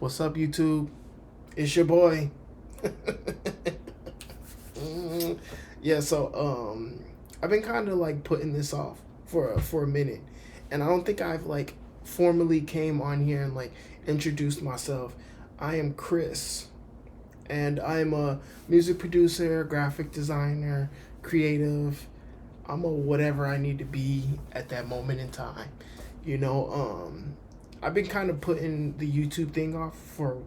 What's up, YouTube? It's your boy. Yeah, so I've been kind of like putting this off for a minute, and I don't think I've like formally came on here and like introduced myself. I am Chris, and I'm a music producer, graphic designer, creative. I'm a whatever I need to be at that moment in time. You know, I've been kind of putting the YouTube thing off for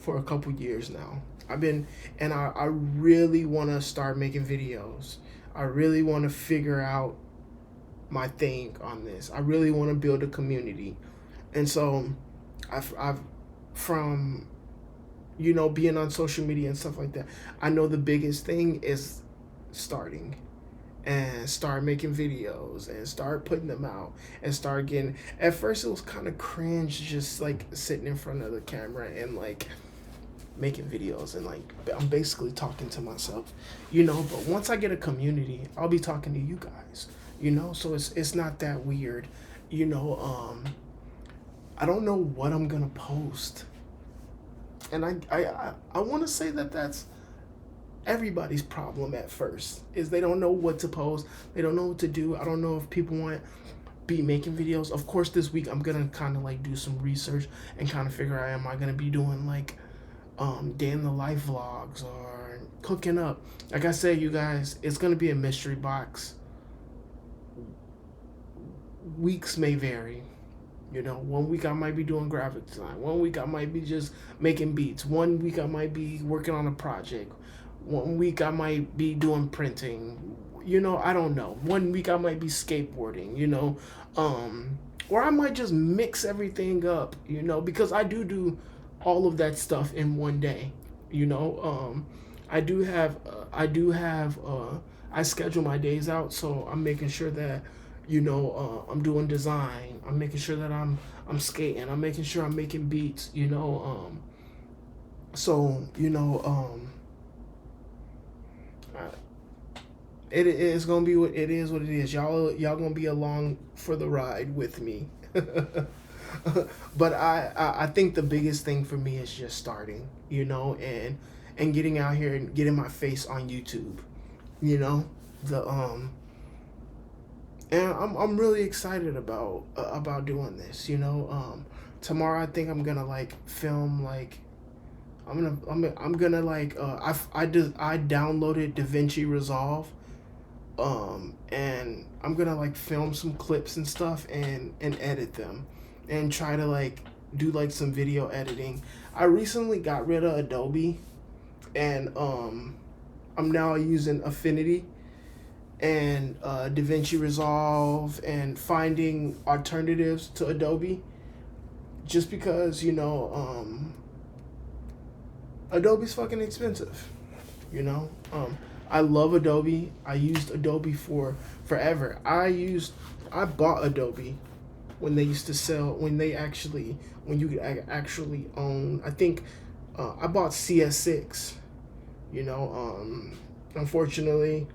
a couple years now. I've been and I really want to start making videos. I really want to figure out my thing on this. I really want to build a community. And so I've from being on social media and stuff like that. I know the biggest thing is starting and start making videos and start putting them out and start getting. At first it was kind of cringe just like sitting in front of the camera and like making videos and like I'm basically talking to myself, but once I get a community, I'll be talking to you guys, so it's not that weird. you know I don't know what I'm gonna post, and I want to say that that's everybody's problem at first, is they don't know what to post, they don't know what to do. I don't know if people want be making videos. Of course, this week I'm gonna kind of like do some research and kind of figure out, am I gonna be doing like day in the life vlogs or cooking up. Like I said, you guys, it's gonna be a mystery box. Weeks may vary. 1 week I might be doing graphic design. 1 week I might be just making beats. 1 week I might be working on a project. 1 week I might be doing printing. I don't know. 1 week I might be skateboarding. Or I might just mix everything up. Because all of that stuff in one day. I do have I schedule my days out, so I'm making sure that I'm doing design. I'm making sure that I'm skating. I'm making sure I'm making beats. So it is gonna be what it is. What it is. Y'all gonna be along for the ride with me. But I think the biggest thing for me is just starting, and getting out here and getting my face on YouTube. The and I'm really excited about doing this. Tomorrow I think I'm gonna like film like I'm gonna like I downloaded DaVinci Resolve, and I'm gonna like film some clips and stuff and edit them and try to like do like some video editing. I recently got rid of Adobe, and I'm now using Affinity and DaVinci Resolve and finding alternatives to Adobe, just because Adobe's fucking expensive. You know, I love Adobe. I used Adobe for forever. I bought Adobe when they used to sell, when you could actually own. I think I bought CS6. Unfortunately,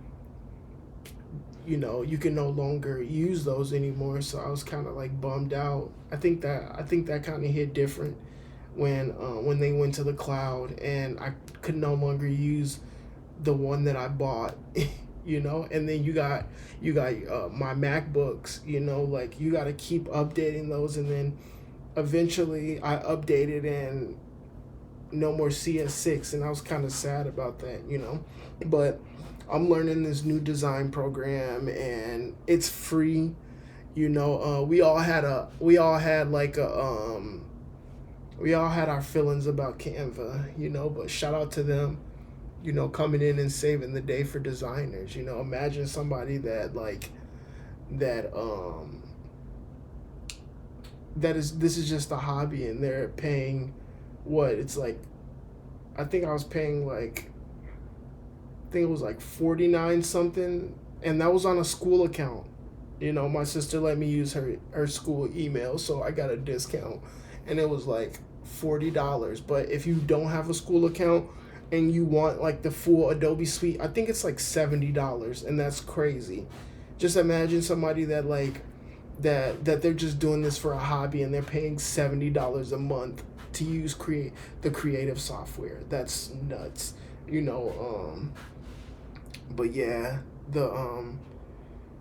you can no longer use those anymore. So I was kind of like bummed out. I think that kind of hit different when they went to the cloud, and I could no longer use the one that I bought. And then you got my MacBooks. Like you got to keep updating those, and then eventually I updated and no more CS6, and I was kind of sad about that. But I'm learning this new design program, and it's free. We all had our feelings about Canva, but shout out to them, coming in and saving the day for designers. Imagine somebody that this is just a hobby, and they're paying what it's like. I think I was paying it was like 49 something, and that was on a school account. My sister let me use her school email, so I got a discount, and it was like $40. But if you don't have a school account and you want like the full Adobe suite, I think it's like $70, and that's crazy. Just imagine somebody that like that they're just doing this for a hobby, and they're paying $70 a month to use the creative software. That's nuts, you know. But yeah, the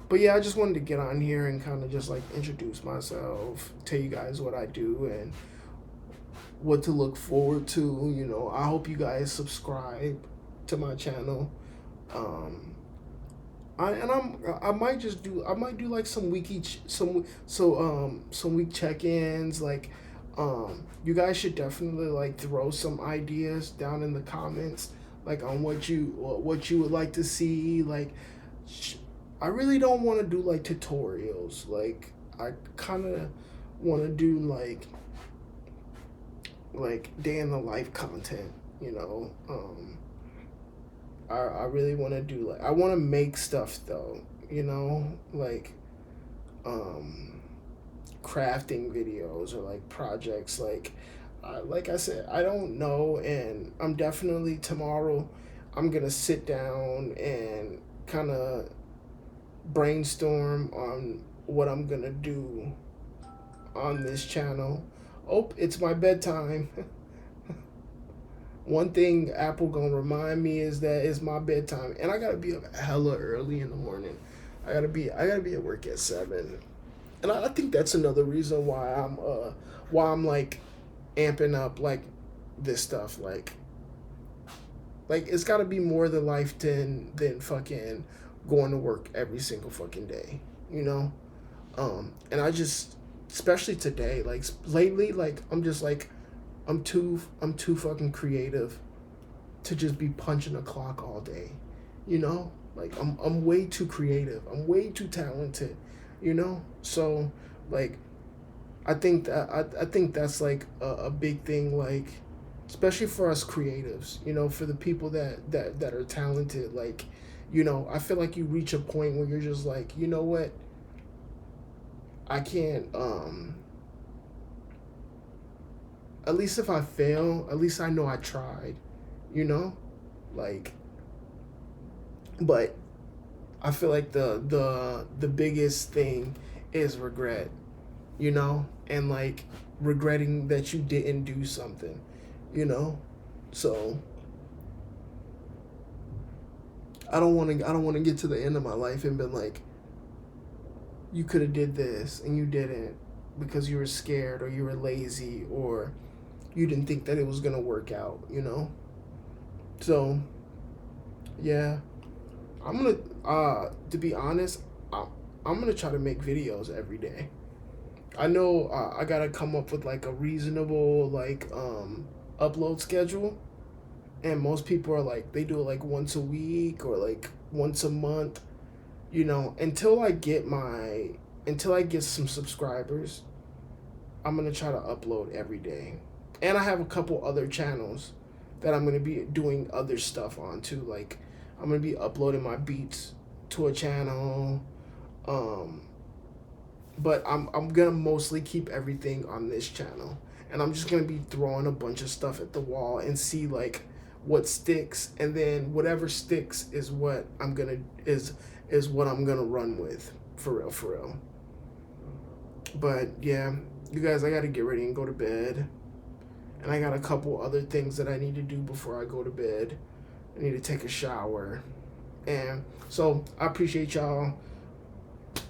but yeah, I just wanted to get on here and kind of just like introduce myself, tell you guys what I do and what to look forward to. You know, I hope you guys subscribe to my channel. Um, I might do like some some week check-ins. Like, you guys should definitely like throw some ideas down in the comments, like on what you would like to see. Like, I really don't want to do like tutorials. Like, I kind of want to do like day in the life content. You know, I really want to do like I want to make stuff though. You know, um, crafting videos or like projects. Like I said, I don't know, and I'm definitely tomorrow. I'm gonna sit down and kind of brainstorm on what I'm gonna do on this channel. Oh, it's my bedtime. One thing Apple gonna remind me is that it's my bedtime, and I gotta be up hella early in the morning. I gotta be at work at 7, and I think that's another reason why I'm like amping up like this stuff. Like it's gotta be more than life than fucking going to work every single fucking day. You know, and I just especially today like lately like I'm just like I'm too fucking creative to just be punching a clock all day, you know? Like I'm way too creative. I'm way too talented, you know? So like I think that's like a big thing, like especially for us creatives, you know, for the people that are talented. Like, you know, I feel like you reach a point where you're just like, you know what, I can't at least if I fail, at least I know I tried, you know? Like, but I feel like the biggest thing is regret, you know? And like regretting that you didn't do something, you know? So I don't want to get to the end of my life and been like, you could have did this and you didn't because you were scared or you were lazy or you didn't think that it was gonna work out, you know? So yeah, I'm gonna to be honest, I'm gonna try to make videos every day. I know I gotta come up with like a reasonable like upload schedule, and most people are like they do it like once a week or like once a month, you know. Until I get some subscribers, I'm gonna try to upload every day. And I have a couple other channels that I'm gonna be doing other stuff on too. Like I'm gonna be uploading my beats to a channel. Um, but I'm gonna mostly keep everything on this channel. And I'm just gonna be throwing a bunch of stuff at the wall and see like what sticks, and then whatever sticks is what is what I'm gonna run with. For real, for real. But yeah, you guys, I gotta get ready and go to bed. And I got a couple other things that I need to do before I go to bed. I need to take a shower. And so I appreciate y'all.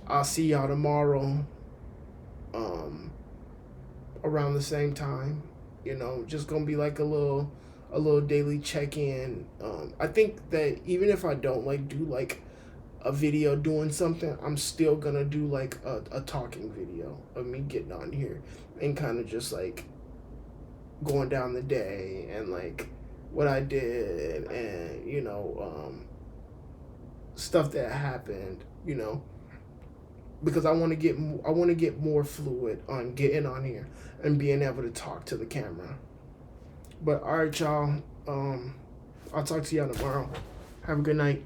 I'll see y'all tomorrow around the same time. You know, just gonna be like a little daily check-in. I think that even if I don't like do like a video doing something, I'm still gonna do like a talking video of me getting on here and kind of just like going down the day and like what I did and you know stuff that happened, you know, because I want to get more fluid on getting on here and being able to talk to the camera. But all right, y'all. I'll talk to y'all tomorrow. Have a good night.